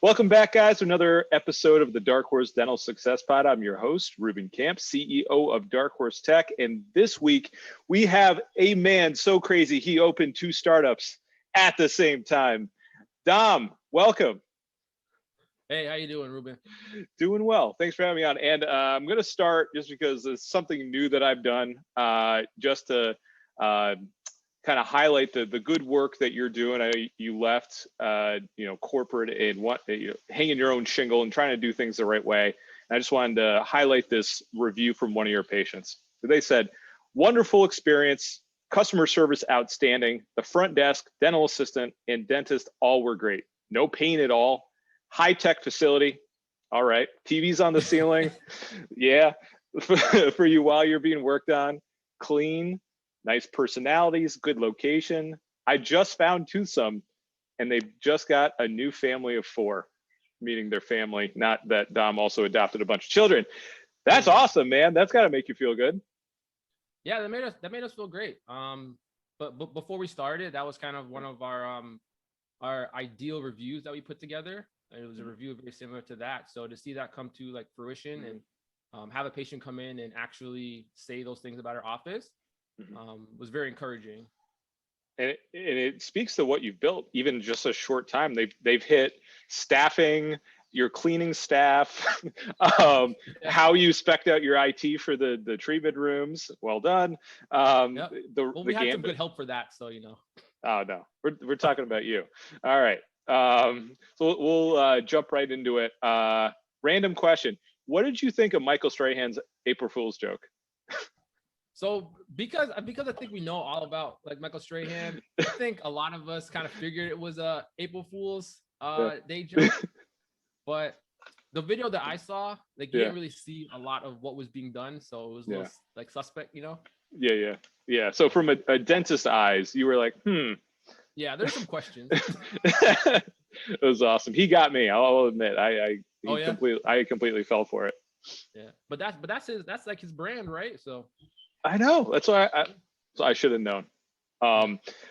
Welcome back, guys, to another episode of the Darkhorse Dental Success Pod. I'm your host, Ruben Camp, CEO of Darkhorse Tech. And this week, we have a man so crazy, he opened two startups at the same time. Dom, welcome. Hey, how you doing, Ruben? Doing well. Thanks for having me on. And I'm going to start just because it's something new that I've done, just to kind of highlight the good work that you're doing. You left, corporate and hanging your own shingle and trying to do things the right way. And I just wanted to highlight this review from one of your patients. They said, wonderful experience, customer service outstanding, the front desk, dental assistant, and dentist all were great. No pain at all. High-tech facility. All right. TVs on the ceiling. Yeah. For you while you're being worked on. Clean. Nice personalities, good location. I just found Toothsome, and they've just got a new family of 4, meaning their family, not that Dom also adopted a bunch of children. That's awesome, man. That's got to make you feel good. Yeah, that made us feel great. But before we started, that was kind of one of our ideal reviews that we put together. It was a review very similar to that. So to see that come to like fruition and have a patient come in and actually say those things about our office was very encouraging. And it speaks to what you've built, even just a short time. They've hit staffing, your cleaning staff, how you spec'd out your IT for the treatment rooms. Well done. We had some good help for that, so you know. Oh no, we're talking about you. All right. So we'll jump right into it. Random question. What did you think of Michael Strahan's April Fool's joke? So because I think we know all about like Michael Strahan, I think a lot of us kind of figured it was a April Fool's day joke. But the video that I saw, like you didn't really see a lot of what was being done, so it was a little, like suspect, you know? Yeah. So from a dentist's eyes, you were like, Yeah, there's some questions. It was awesome. He got me. I'll admit. I completely fell for it. Yeah, but that's like his brand, right? So I know. That's why I should have known.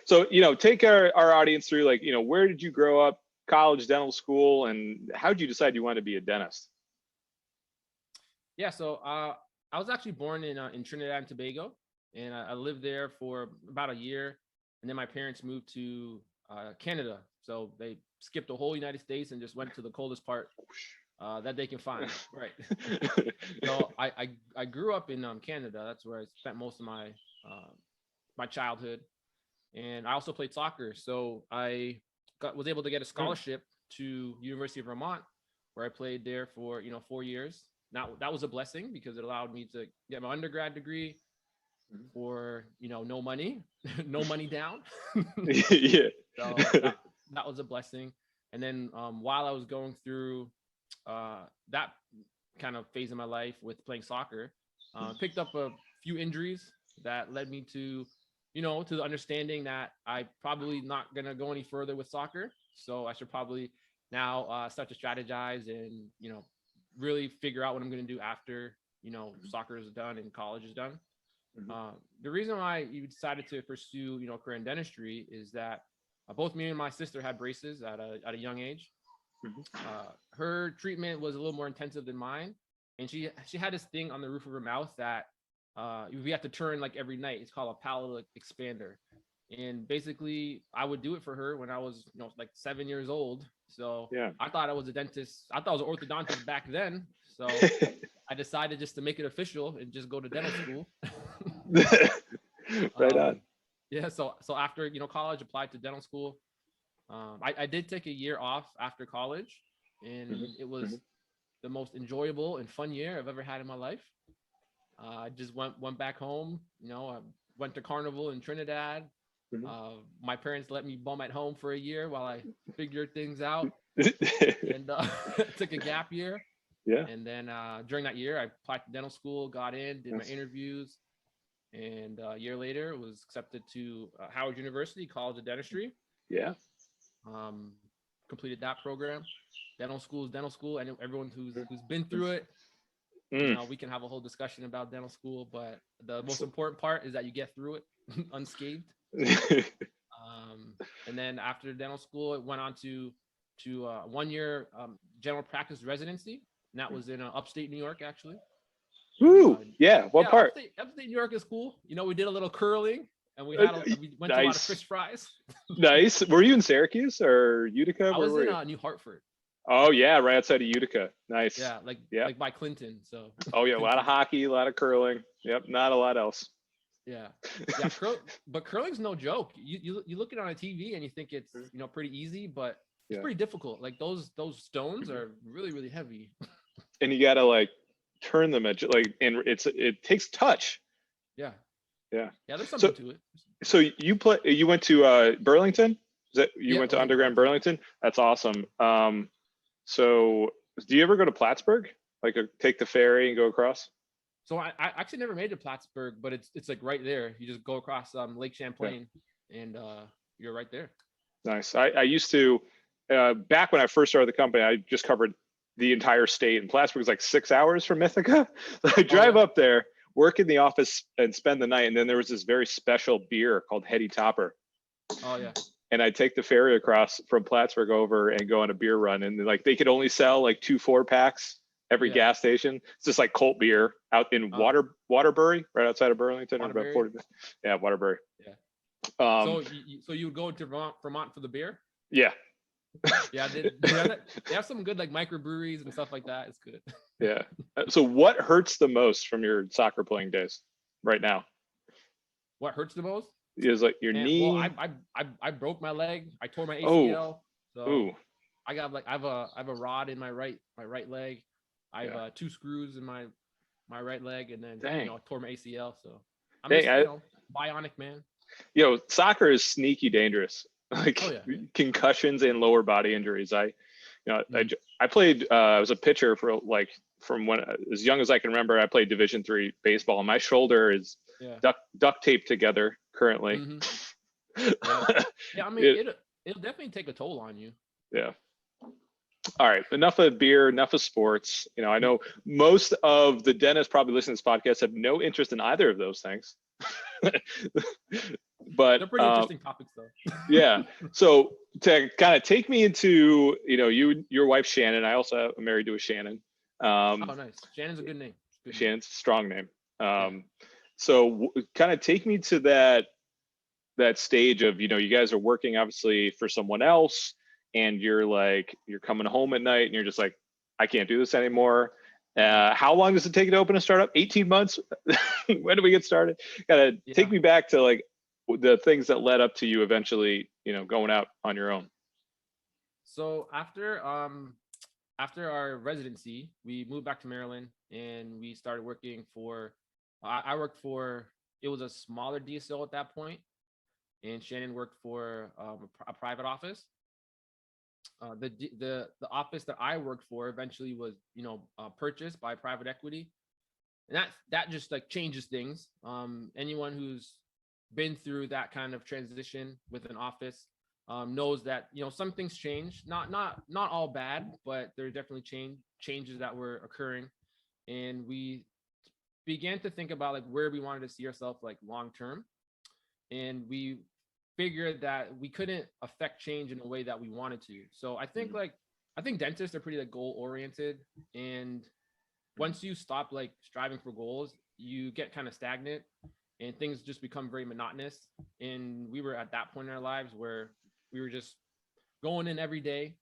So take our audience through, like, where did you grow up, college, dental school, and how did you decide you wanted to be a dentist? Yeah, so I was actually born in Trinidad and Tobago, and I lived there for about a year. And then my parents moved to Canada. So they skipped the whole United States and just went to the coldest part that they can find. Right. So I grew up in Canada. That's where I spent most of my my childhood. And I also played soccer. So I was able to get a scholarship to University of Vermont, where I played there for 4 years. Now that was a blessing because it allowed me to get my undergrad degree for no money down. Yeah. So that was a blessing. And then while I was going through that kind of phase of my life with playing soccer, picked up a few injuries that led me to to the understanding that I probably not gonna go any further with soccer, so I should probably now start to strategize and really figure out what I'm gonna do after soccer is done and college is done. The reason why you decided to pursue, career in dentistry is that both me and my sister had braces at a young age. Her treatment was a little more intensive than mine, and she had this thing on the roof of her mouth that we have to turn like every night. It's called a palatal expander, and basically I would do it for her when I was like 7 years old. So I thought I was a dentist. I thought I was an orthodontist back then. So I decided just to make it official and just go to dental school. Right on. Yeah. So after college, applied to dental school. I did take a year off after college, and it was the most enjoyable and fun year I've ever had in my life. I just went back home. I went to Carnival in Trinidad. My parents let me bum at home for a year while I figured things out, and took a gap year. Yeah. And then during that year, I applied to dental school, got in, did my interviews, and a year later was accepted to Howard University College of Dentistry. Yeah. Completed that program. Dental school is dental school, and everyone who's been through it, we can have a whole discussion about dental school, but the most important part is that you get through it unscathed. And then after dental school, it went on to to 1 year general practice residency, and that was in upstate New York, actually. Woo! Yeah. What part? Upstate New York is cool. We did a little curling, and we went to a lot of Nice. fish fries. Nice. Were you in Syracuse or Utica? I Where was were in you? New Hartford. Oh yeah, right outside of Utica. Nice. Yeah, Yeah. like by Clinton. So. Oh yeah, a lot of hockey, a lot of curling. Yep, not a lot else. Yeah. But curling's no joke. You look at it on a TV and you think it's pretty easy, but it's pretty difficult. Like those stones are really, really heavy. And you gotta like turn them at like, and it takes touch. Yeah. Yeah. Yeah, there's something to it. So you went to Burlington? Is that you went to went undergrad in Burlington? That's awesome. So do you ever go to Plattsburgh? Like take the ferry and go across? So I actually never made it to Plattsburgh, but it's like right there. You just go across Lake Champlain, and you're right there. Nice. I used to back when I first started the company, I just covered the entire state, and Plattsburgh is like 6 hours from Ithaca. So I drive up there, work in the office, and spend the night. And then there was this very special beer called Heady Topper. Oh yeah. And I'd take the ferry across from Plattsburgh over and go on a beer run. And like they could only sell like 2 4-packs every gas station. It's just like cult beer out in Waterbury, right outside of Burlington. About 40. Yeah, Waterbury. Yeah. So you would go to Vermont for the beer? Yeah. Yeah, they have some good like microbreweries and stuff like that. It's good. Yeah. So what hurts the most from your soccer playing days right now? What hurts the most? Is like your knee. Well, I broke my leg. I tore my ACL. So I got like I have a rod in my right leg. I have 2 screws in my right leg, and then I tore my ACL. So I'm just bionic, man. Soccer is sneaky dangerous. Like concussions and lower body injuries. I played. I was a pitcher for like from when as young as I can remember. I played Division III baseball, and my shoulder is duct taped together currently. Yeah, I mean it'll definitely take a toll on you. Yeah. All right, enough of beer, enough of sports. I know most of the dentists probably listening to this podcast have no interest in either of those things. But they're pretty interesting topics though. Yeah. So to kind of take me into, your wife Shannon. I also am married to a Shannon. Oh, nice. Shannon's a good name. Shannon's a strong name. So kind of take me to that stage of, you guys are working obviously for someone else, and you're coming home at night and you're just like, I can't do this anymore. How long does it take to open a startup? 18 months? When do we get started? Gotta take me back to like the things that led up to you eventually, going out on your own. So after our residency, we moved back to Maryland and we started working for, I worked for, it was a smaller DSO at that point, and Shannon worked for a private office. The office that I worked for eventually was, purchased by private equity, and that just like changes things. Anyone who's been through that kind of transition with an office knows that some things change, not all bad, but there are definitely changes that were occurring, and we began to think about like where we wanted to see ourselves like long term, and we figured that we couldn't affect change in a way that we wanted to. So I think dentists are pretty like goal oriented, and once you stop like striving for goals, you get kind of stagnant and things just become very monotonous. And we were at that point in our lives where we were just going in every day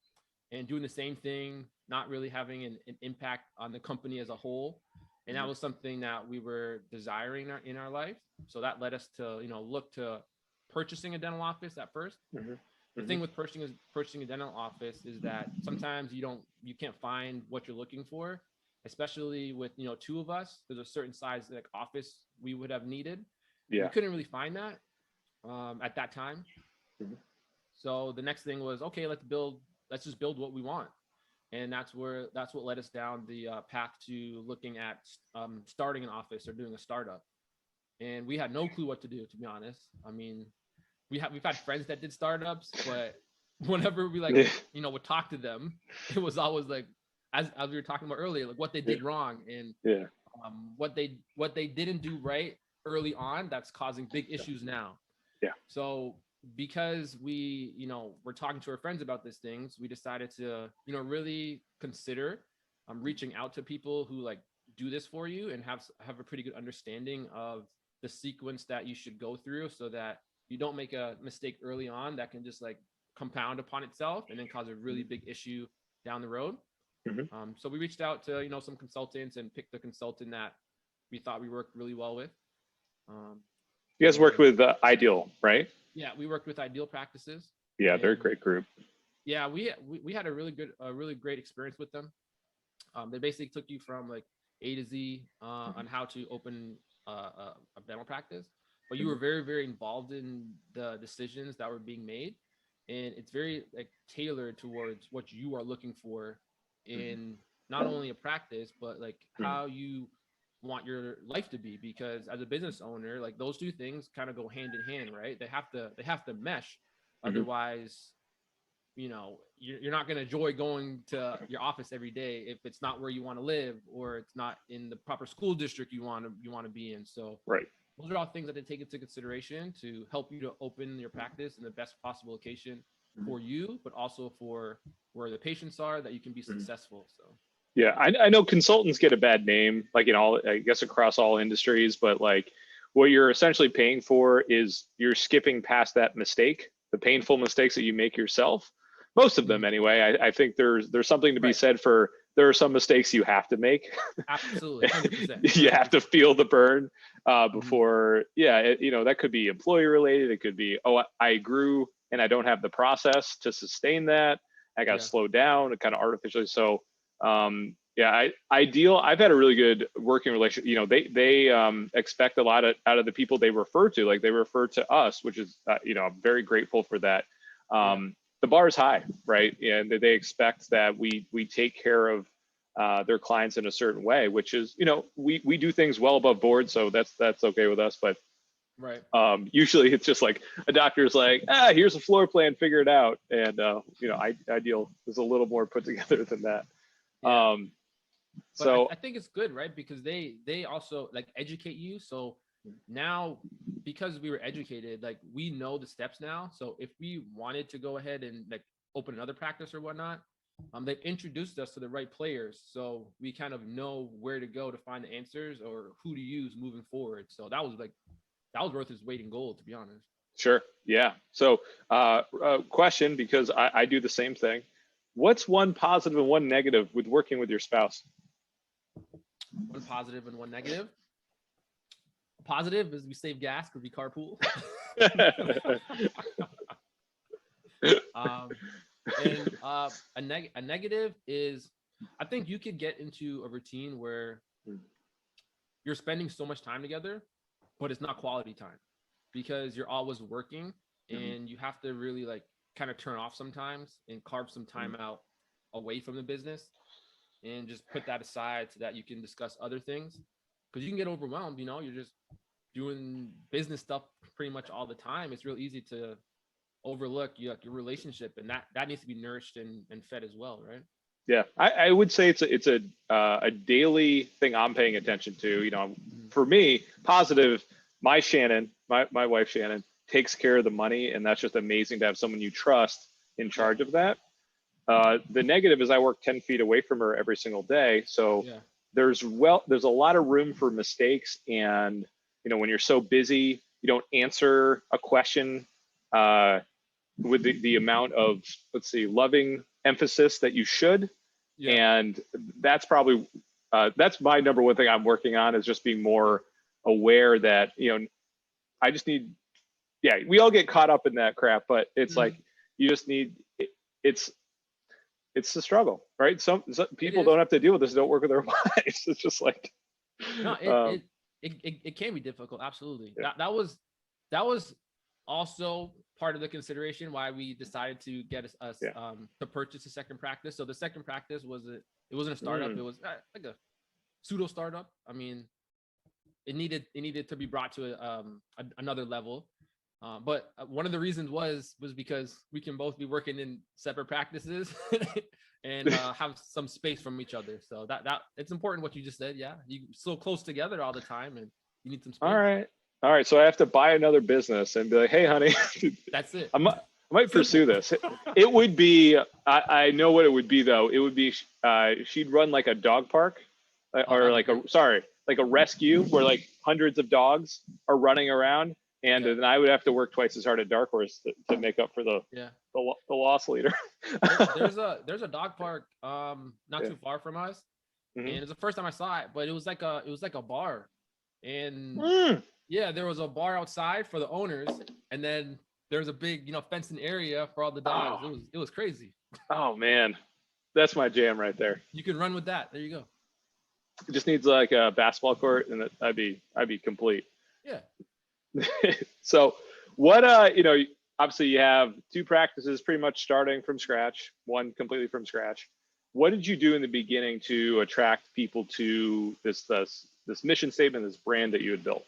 and doing the same thing, not really having an impact on the company as a whole. And that was something that we were desiring in our life. So that led us to, look to purchasing a dental office at first. The thing with purchasing a dental office is that sometimes you can't find what you're looking for, especially with 2 of us. There's a certain size like office we would have needed. We couldn't really find that at that time. So the next thing was, okay, let's just build what we want. And that's what led us down the path to looking at starting an office or doing a startup. And we had no clue what to do, to be honest. I mean, we've had friends that did startups, but whenever we would talk to them, it was always like, as we were talking about earlier, like what they did wrong and what they didn't do right early on that's causing big issues now. So because we, we're talking to our friends about these things, we decided to, really consider reaching out to people who like do this for you and have a pretty good understanding of the sequence that you should go through, so that you don't make a mistake early on that can just like compound upon itself and then cause a really big issue down the road. So we reached out to, some consultants and picked the consultant that we thought we worked really well with. You guys worked with Ideal, right? Yeah, we worked with Ideal Practices. Yeah, they're a great group. Yeah, we had a really great experience with them. They basically took you from like A to Z on how to open a dental practice, but you were very, very involved in the decisions that were being made, and it's very like tailored towards what you are looking for in not only a practice, but like how you want your life to be. Because as a business owner, like those two things kind of go hand in hand, right? They have to mesh. Otherwise, you're not going to enjoy going to your office every day if it's not where you want to live, or it's not in the proper school district you want to be in. So right, those are all things that they take into consideration to help you to open your practice in the best possible location for you, but also for where the patients are, that you can be successful. So yeah, I know consultants get a bad name, like in all, I guess across all industries, but like what you're essentially paying for is you're skipping past that mistake, the painful mistakes that you make yourself. Most of them anyway. I think there's something to be said for, there are some mistakes you have to make. Absolutely, 100%. You have to feel the burn before, that could be employee related. It could be, oh, I grew and I don't have the process to sustain that. I got to slow down and kind of artificially. So Ideal, I've had a really good working relationship. They expect a lot out of the people they refer to. Like they refer to us, which is, I'm very grateful for that. The bar is high, right? And they expect that we take care of their clients in a certain way, which is, we do things well above board. So that's okay with us. But usually it's just like a doctor's like, here's a floor plan, figure it out. And, Ideal is a little more put together than that. Yeah. So I think it's good, right? Because they also like educate you. So now, because we were educated, like we know the steps now. So if we wanted to go ahead and like open another practice or whatnot, they've introduced us to the right players. So we kind of know where to go to find the answers or who to use moving forward. So that was worth its weight in gold, to be honest. Sure. Yeah. So question, because I do the same thing. What's one positive and one negative with working with your spouse? One positive and one negative. Positive is we save gas because we carpool. A negative is, I think you could get into a routine where you're spending so much time together, but it's not quality time because you're always working, and you have to really like kind of turn off sometimes and carve some time out away from the business and just put that aside so that you can discuss other things, because you can get overwhelmed. You're just doing business stuff pretty much all the time. It's real easy to overlook your relationship, and that needs to be nourished and fed as well, right? Yeah, I would say it's a daily thing I'm paying attention to. For me, positive, my wife Shannon takes care of the money, and that's just amazing to have someone you trust in charge of that. The negative is I work 10 feet away from her every single day. So there's a lot of room for mistakes. And, when you're so busy, you don't answer a question with the amount of, loving emphasis that you should. And that's probably, that's my number one thing I'm working on, is just being more aware that, I just need, we all get caught up in that crap, but it's like, you just need, it's the struggle, right? Some people don't have to deal with this, don't work with their wives. It's just like, no, it can be difficult. Absolutely. That was also part of the consideration why we decided to get us to purchase a second practice. So the second practice wasn't a startup. It was like a pseudo startup. I mean, it needed to be brought to another level. But one of the reasons was because we can both be working in separate practices and have some space from each other. So that it's important what you just said. Yeah, you so close together all the time, and you need some space. All right. All right, so I have to buy another business and be like, hey, honey, That's it. I might pursue this. It would be, I know what it would be though. It would be, she'd run like a dog park, or like like a rescue where like hundreds of dogs are running around, and then I would have to work twice as hard at Darkhorse to make up for the loss leader. There's a dog park not too far from us, and it's the first time I saw it, but it was like a bar, and there was a bar outside for the owners, and then there was a big fenced in area for all the dogs. It was crazy. Oh man, that's my jam right there. You can run with that. There you go. It just needs like a basketball court, and I'd be complete. Yeah. So what obviously you have 2 practices pretty much starting from scratch, 1 completely from scratch. What did you do in the beginning to attract people to this mission statement, this brand that you had built?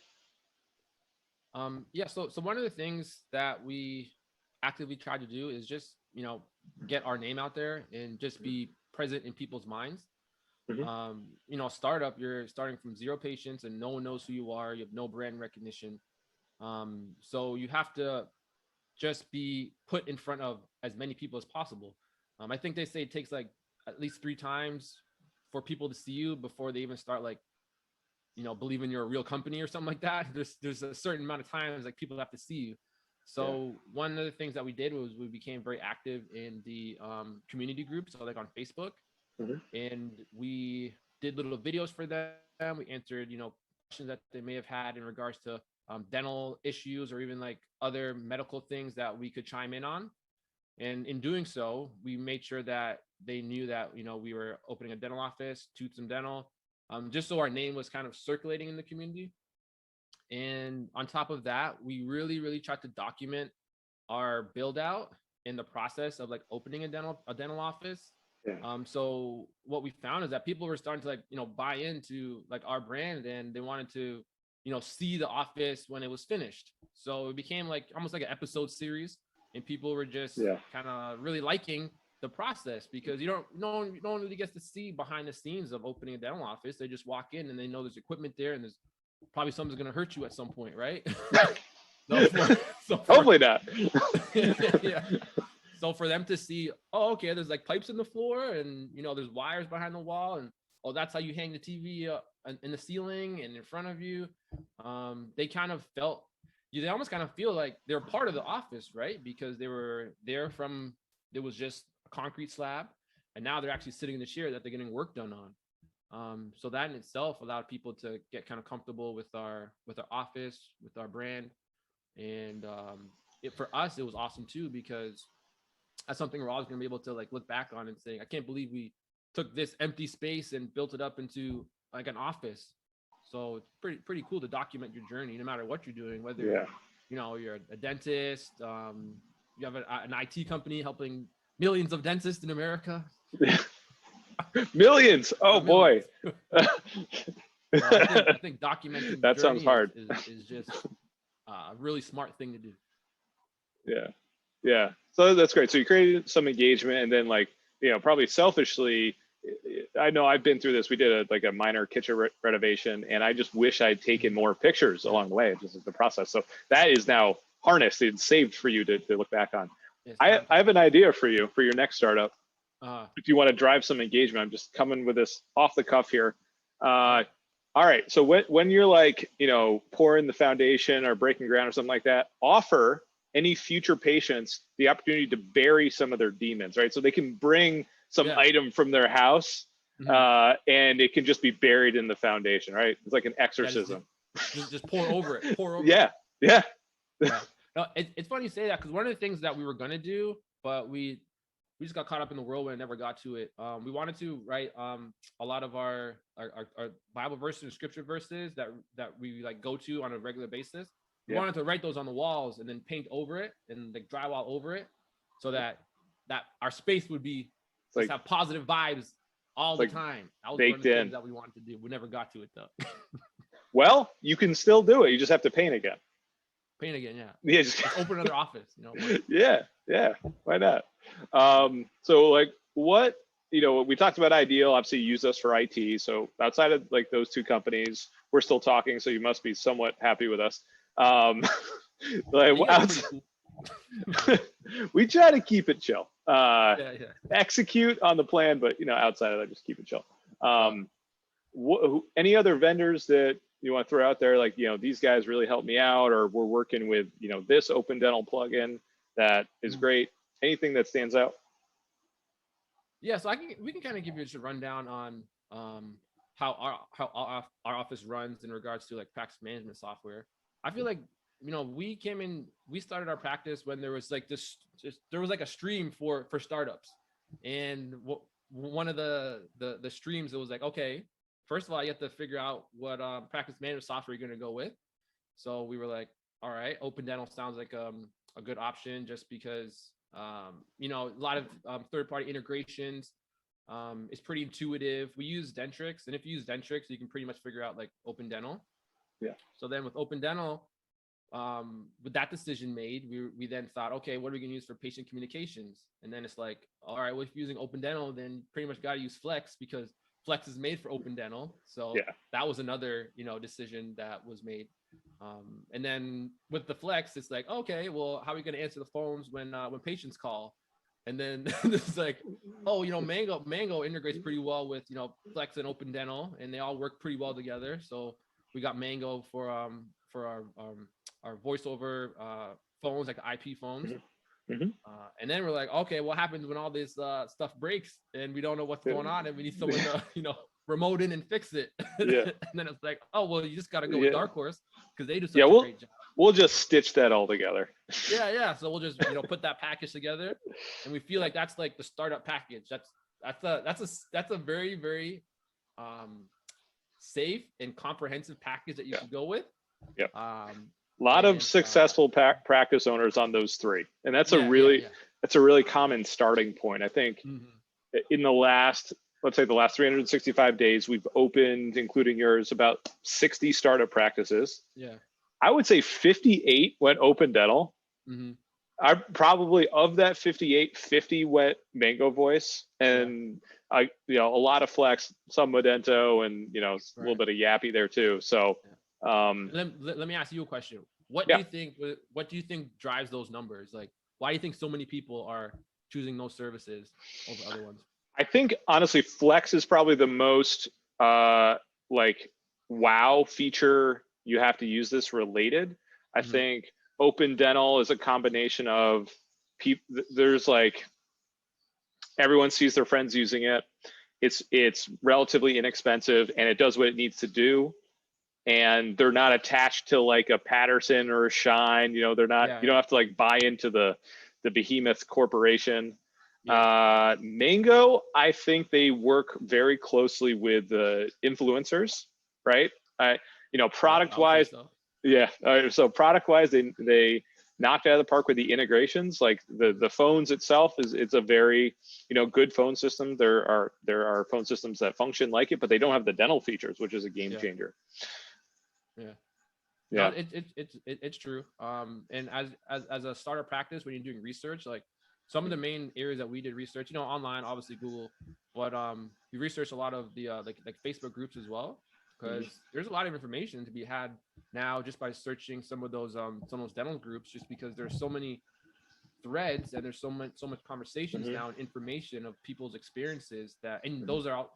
So one of the things that we actively try to do is just get our name out there and just be present in people's minds. Startup, you're starting from 0 patients and no one knows who you are. You have no brand recognition. So you have to just be put in front of as many people as possible. I think they say it takes like at least 3 times for people to see you before they even start believing you're a real company or something like that. There's a certain amount of times like people have to see you. So one of the things that we did was we became very active in the community groups, so like on Facebook. And we did little videos for them. We answered, questions that they may have had in regards to dental issues or even like other medical things that we could chime in on. And in doing so, we made sure that they knew that, we were opening a dental office, Toothsome Dental, just so our name was kind of circulating in the community. And on top of that, we really, really tried to document our build out in the process of like opening a dental office. So what we found is that people were starting to buy into like our brand, and they wanted to, see the office when it was finished. So it became like almost like an episode series, and people were just kind of really liking the process, because no one really gets to see behind the scenes of opening a dental office. They just walk in and they know there's equipment there, and there's probably something's going to hurt you at some point, right? Hopefully not. So for them to see, oh, okay, there's like pipes in the floor, and there's wires behind the wall, and that's how you hang the TV in the ceiling and in front of you. They kind of felt, they almost kind of feel like they're part of the office, right? Because they were there from, it was just a concrete slab, and now they're actually sitting in the chair that they're getting work done on. So that in itself allowed people to get kind of comfortable with our office, with our brand, and for us it was awesome too, because that's something we're always going to be able to like look back on and say, I can't believe we took this empty space and built it up into like an office. So it's pretty cool to document your journey, no matter what you're doing, whether you're a dentist, you have an IT company helping millions of dentists in America. Millions. Oh boy. I think documenting that sounds hard. is just a really smart thing to do. Yeah. So that's great. So you created some engagement, and then probably selfishly, I know I've been through this. We did a minor kitchen renovation, and I just wish I'd taken more pictures along the way, just the process. So that is now harnessed and saved for you to look back on. I have an idea for you for your next startup. If you want to drive some engagement, I'm just coming with this off the cuff here. All right. So when you're pouring the foundation or breaking ground or something like that, offer any future patients the opportunity to bury some of their demons, right? So they can bring some item from their house, and it can just be buried in the foundation, right? It's like an exorcism. Just pour over it. Yeah. No, it's funny you say that, because one of the things that we were gonna do, but we just got caught up in the whirlwind and never got to it. We wanted to write a lot of our Bible verses and scripture verses that we go to on a regular basis. We wanted to write those on the walls and then paint over it and drywall over it, so that our space would be have positive vibes all the time. That was one of the things that we wanted to do. We never got to it though. Well, you can still do it. You just have to paint again. Yeah. Just open another office. Yeah. Why not? So what? We talked about Ideal. Obviously, you use us for IT. So outside of those 2 companies, we're still talking. So you must be somewhat happy with us. Like, You guys are pretty cool. we try to keep it chill. Yeah, yeah. Execute on the plan, but outside of that, just keep it chill. Any other vendors that you want to throw out there? Like, these guys really helped me out, or we're working with, this Open Dental plugin that is great. Anything that stands out? Yeah, so we can kind of give you a rundown on how our office runs in regards to like practice management software. I feel like we started our practice when there was like there was like a stream for startups, and one of the streams, it was like, okay, first of all, you have to figure out what practice management software you're going to go with. So we were like, all right, Open Dental sounds like a good option, just because a lot of third-party integrations. It's pretty intuitive. We use Dentrix, and if you use Dentrix, you can pretty much figure out like Open Dental. Yeah. So then with Open Dental, with that decision made, we then thought, okay, what are we going to use for patient communications? And then it's like, all right, well, if you're using Open Dental, then pretty much got to use Flex, because Flex is made for Open Dental. So that was another decision that was made. And then with the Flex, it's like, okay, well, how are we going to answer the phones when patients call? And then it's like, oh, Mango integrates pretty well with Flex and Open Dental, and they all work pretty well together. So we got Mango for our voice over phones, like the IP phones. And then we're like, okay, what happens when all this stuff breaks and we don't know what's going on, and we need someone to remote in and fix it? And then it's like, oh, well, you just got to go with Darkhorse, because they do such a great job. We'll just stitch that all together. Yeah. So we'll just put that package together, and we feel like that's like the startup package. That's a very, very safe and comprehensive package that you can go with. Yeah. A lot of successful practice owners on those three, and that's a really common starting point. I think in the last 365 days, we've opened, including yours, about 60 startup practices. Yeah. I would say 58 went Open Dental. I probably, of that 58, 50 went Mango Voice, and a lot of Flex, some Modento, and a little bit of Yappy there too. So let me ask you a question. What do you think drives those numbers? Like, why do you think so many people are choosing those services over other ones? I think honestly, Flex is probably the most wow feature. You have to use this related. I think Open Dental is a combination of people. There's like, everyone sees their friends using it. It's relatively inexpensive, and it does what it needs to do. And they're not attached to like a Patterson or a Shine. They're not. You don't have to like buy into the behemoth corporation. Mango, I think they work very closely with the influencers, right? Product wise, so product wise, they knocked out of the park with the integrations. Like the phones itself it's a very good phone system. There are phone systems that function like it, but they don't have the dental features, which is a game changer. No, it's true. And as a startup practice, when you're doing research, like some of the main areas that we did research, online, obviously Google, but we researched a lot of the like Facebook groups as well, because there's a lot of information to be had now just by searching some of those dental groups, just because there's so many threads and there's so much conversations now and information of people's experiences and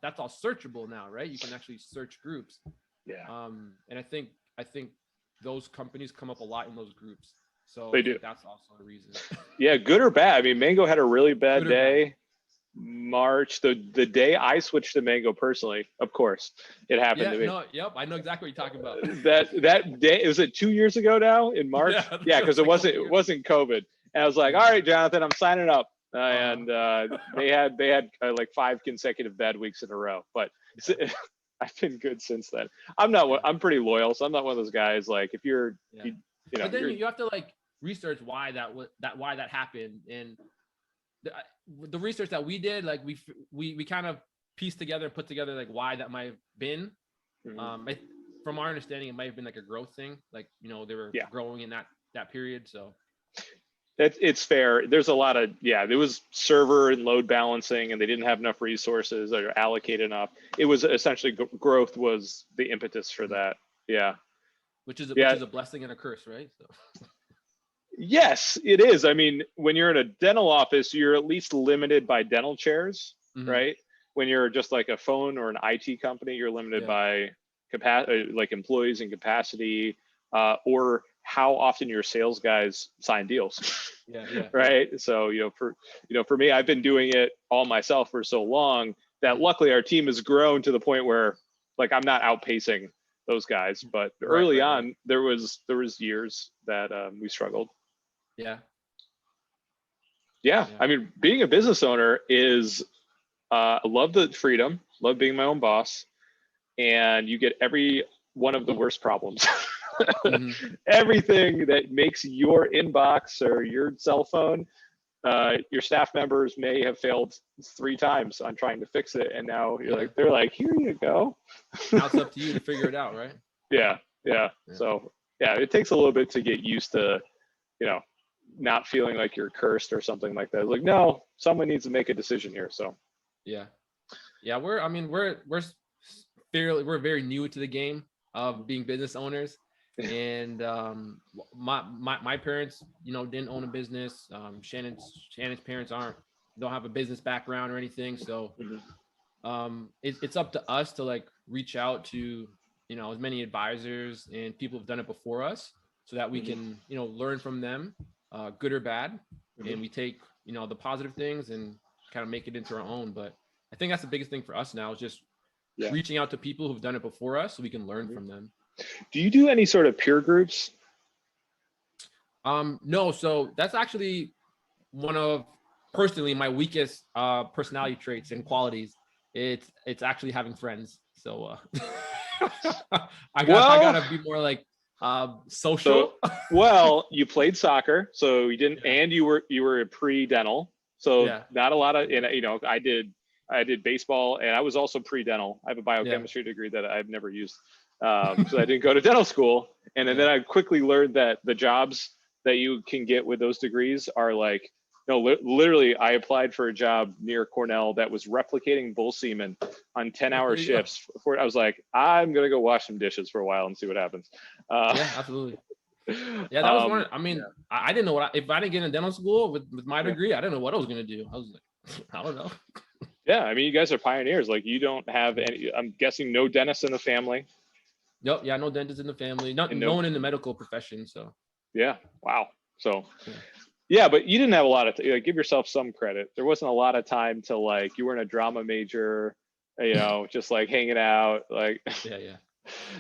that's all searchable now, right? You can actually search groups. And I think those companies come up a lot in those groups, so they do. That's also a reason. Good or bad. I mean, Mango had a really bad day. March, the day I switched to Mango personally, of course, it happened to me. I know exactly what you're talking about. That day, was it 2 years ago now in March? Because it wasn't COVID, and I was like, all right, Jonathan, I'm signing up, and they had like 5 consecutive bad weeks in a row, but I've been good since then. I'm pretty loyal, so I'm not one of those guys like, if you're but then you have to like research why that happened, and the research that we did, like we kind of pieced together and put together like why that might have been. From our understanding, it might have been like a growth thing, like they were growing in that period. So it's fair. There's a lot of there was server and load balancing, and they didn't have enough resources or allocate enough. It was essentially growth was the impetus for that. which is Yeah. a blessing and a curse, right? So. Yes, it is. I mean, when you're in a dental office, you're at least limited by dental chairs, right? When you're just like a phone or an IT company, you're limited by capacity, like employees and capacity, or how often your sales guys sign deals. Right. So, for me, I've been doing it all myself for so long that luckily our team has grown to the point where like I'm not outpacing those guys. But early on, there was years that we struggled. Yeah. I mean, being a business owner is, I love the freedom, love being my own boss, and you get every one of the worst problems. Everything that makes your inbox or your cell phone, your staff members may have failed 3 times on trying to fix it, and now they're like, here you go. Now it's up to you to figure it out, right? Yeah. So it takes a little bit to get used to, not feeling like you're cursed or something like that. Like, no, someone needs to make a decision here. So we're very new to the game of being business owners. And my parents, didn't own a business. Shannon's parents don't have a business background or anything. So it's up to us to like reach out to, as many advisors and people who've done it before us, so that we can, learn from them, good or bad, and we take, the positive things and kind of make it into our own. But I think that's the biggest thing for us now, is just reaching out to people who've done it before us so we can learn from them. Do you do any sort of peer groups? No. So that's actually one of, personally, my weakest personality traits and qualities. It's actually having friends. So I gotta be more like social. Well, you played soccer, so you didn't, and you were a pre-dental, so not a lot of, I did baseball, and I was also pre-dental. I have a biochemistry degree that I've never used. So I didn't go to dental school. And then I quickly learned that the jobs that you can get with those degrees are like, literally I applied for a job near Cornell that was replicating bull semen on 10-hour shifts. I was like, I'm going to go wash some dishes for a while and see what happens. Absolutely. Yeah, that was one. I mean, I didn't know if I didn't get in dental school with my degree, I didn't know what I was going to do. I was like, I don't know. Yeah. I mean, you guys are pioneers. Like, you don't have any, I'm guessing, no dentists in the family. Nope. Yeah. No dentists in the family. No one in the medical profession. So. Yeah. Wow. So. Yeah, but you didn't have a lot of, give yourself some credit. There wasn't a lot of time to like, you weren't a drama major, just like hanging out, like. Yeah.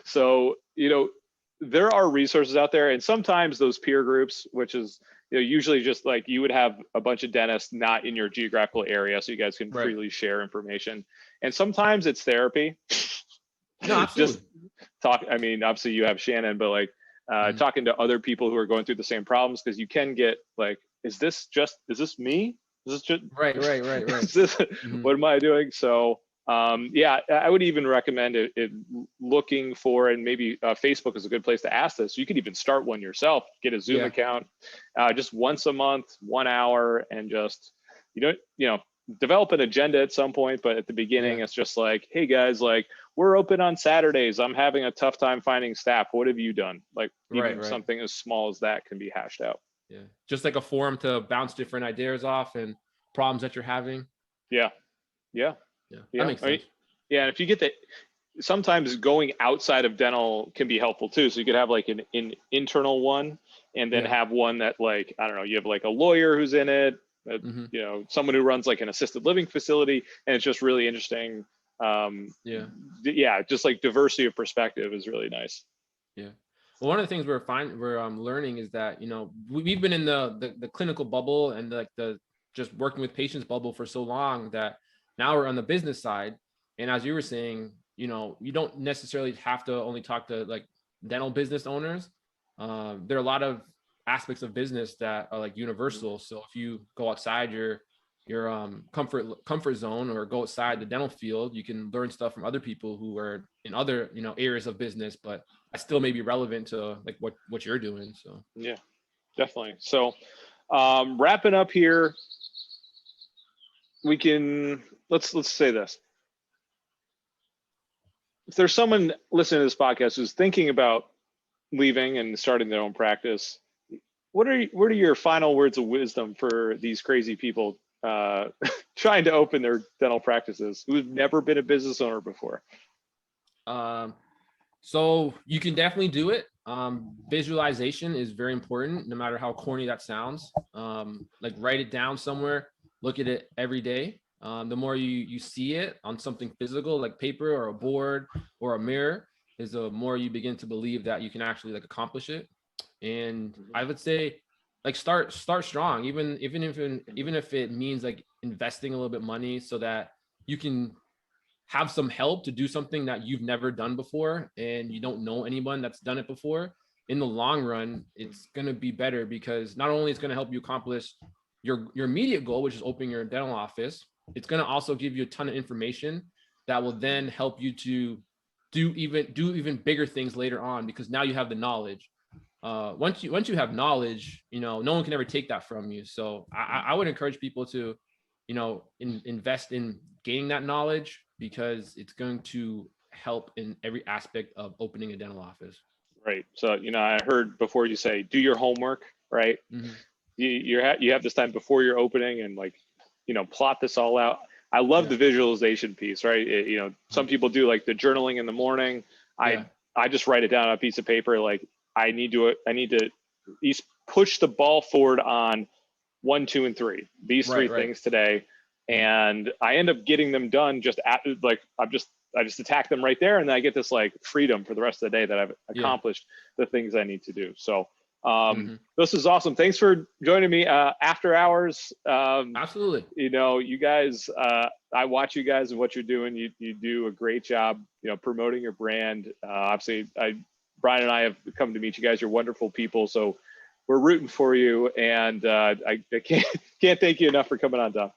So, there are resources out there, and sometimes those peer groups, which is, usually just like you would have a bunch of dentists not in your geographical area, so you guys can freely share information. And sometimes it's therapy. No, absolutely. Just talk. I mean, obviously you have Shannon, but like, talking to other people who are going through the same problems, because you can get like, is this me? Is this just right? Is this, what am I doing? So I would even recommend it looking for, and maybe Facebook is a good place to ask this. You could even start one yourself, get a Zoom account, just once a month, 1 hour, and just develop an agenda at some point. But at the beginning, it's just like, hey guys, like, we're open on Saturdays. I'm having a tough time finding staff. What have you done? Like, even something as small as that can be hashed out. Yeah. Just like a forum to bounce different ideas off and problems that you're having. Yeah. That makes sense. And if you get that, sometimes going outside of dental can be helpful too. So you could have like an internal one, and then have one that, like, I don't know, you have like a lawyer who's in it, someone who runs like an assisted living facility, and it's just really interesting. Just like diversity of perspective is really nice. Well, one of the things we're learning is that, we've been in the clinical bubble and like the just working with patients bubble for so long that now we're on the business side. And as you were saying, you don't necessarily have to only talk to like dental business owners. There are a lot of aspects of business that are like universal. So if you go outside your comfort zone, or go outside the dental field, you can learn stuff from other people who are in other areas of business, but I still may be relevant to like what you're doing. So yeah, definitely. So wrapping up here, we can let's say this. If there's someone listening to this podcast who's thinking about leaving and starting their own practice, what are your final words of wisdom for these crazy people trying to open their dental practices who've never been a business owner before? So you can definitely do it. Visualization is very important, no matter how corny that sounds. Like write it down somewhere, look at it every day. The more you see it on something physical, like paper or a board or a mirror, is the more you begin to believe that you can actually like accomplish it. And I would say, like start strong, even if it means like investing a little bit money so that you can have some help to do something that you've never done before and you don't know anyone that's done it before. In the long run, it's going to be better because not only it's going to help you accomplish your immediate goal, which is opening your dental office, it's going to also give you a ton of information that will then help you to do even bigger things later on, because now you have the knowledge. Once you have knowledge, no one can ever take that from you. So I would encourage people to, invest in gaining that knowledge, because it's going to help in every aspect of opening a dental office. Right. So, I heard before you say, do your homework, right? Mm-hmm. You have this time before you're opening and plot this all out. I love the visualization piece, right? Some people do like the journaling in the morning. I just write it down on a piece of paper. Like I need to at least push the ball forward on 1, 2, and 3. These three things today. And I end up getting them done I just attack them right there. And then I get this like freedom for the rest of the day that I've accomplished the things I need to do. So this is awesome. Thanks for joining me after hours. Absolutely. You guys, I watch you guys and what you're doing. You do a great job, promoting your brand. Obviously, Brian and I have come to meet you guys. You're wonderful people. So we're rooting for you. And I can't thank you enough for coming on, Dom.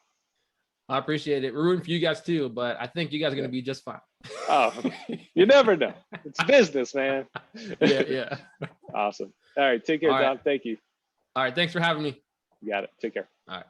I appreciate it. We're rooting for you guys too, but I think you guys are going to be just fine. Oh, you never know. It's business, man. Yeah. Awesome. All right. Take care, Dom. Thank you. All right. Thanks for having me. You got it. Take care. All right.